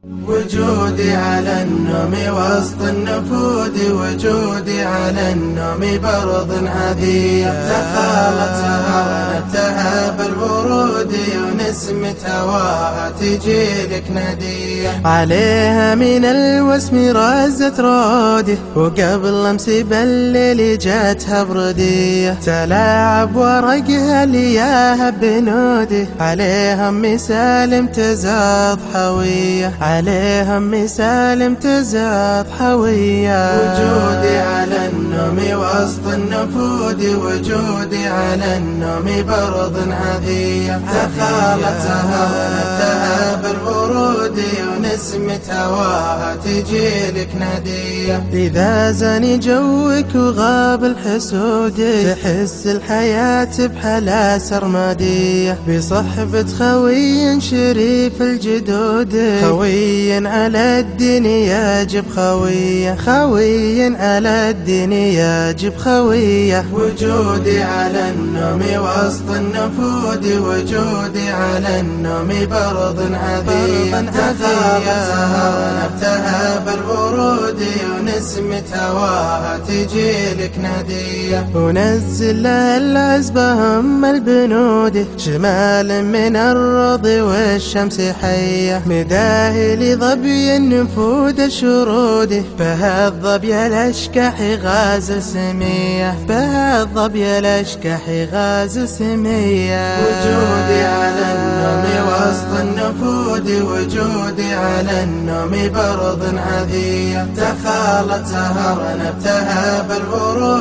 وجودي على النوم وسط النفود، وجودي على النوم برض هدية. تخالت سهرتها بالورود، ونسمة هواها تجيلك ندية. عليها من الوسم رزت رودي، وقبل امس بالليل جاتها بردية. تلاعب ورقها لياها بنودي، عليها ام سالم تزاد حوية، عليها ام سالم تزاد حوية. وجودي على النوم وسط النفود، وجودي على النوم برض هدية. تخالت سهرتها بالورود، ونسمة هواها تجيلك ندية. إذا زاني جوك وغاب الحسود، تحس الحياة بحلا سرمادية. بصحبة خوي شريف الجدود، خوي على الدين يجب خوية، خوي على الدين يجب خوية. وجودي على النوم وسط النفود، وجودي على النوم برض هدية. تخالت سهرتها بالورود، ونسمة هواها تجيلك ندية. ونزل لها العزبة هم البنود، شمال من الرض والشمس حية. مداهي لظبي النفود الشرود، فها الظبي الاشكح غازل سمية، فها الظبي الاشكح غازل سمية. وجودي على النوم وسط النفود، وجودي على النوم برض هدية. تخالت سهرتها بالورود.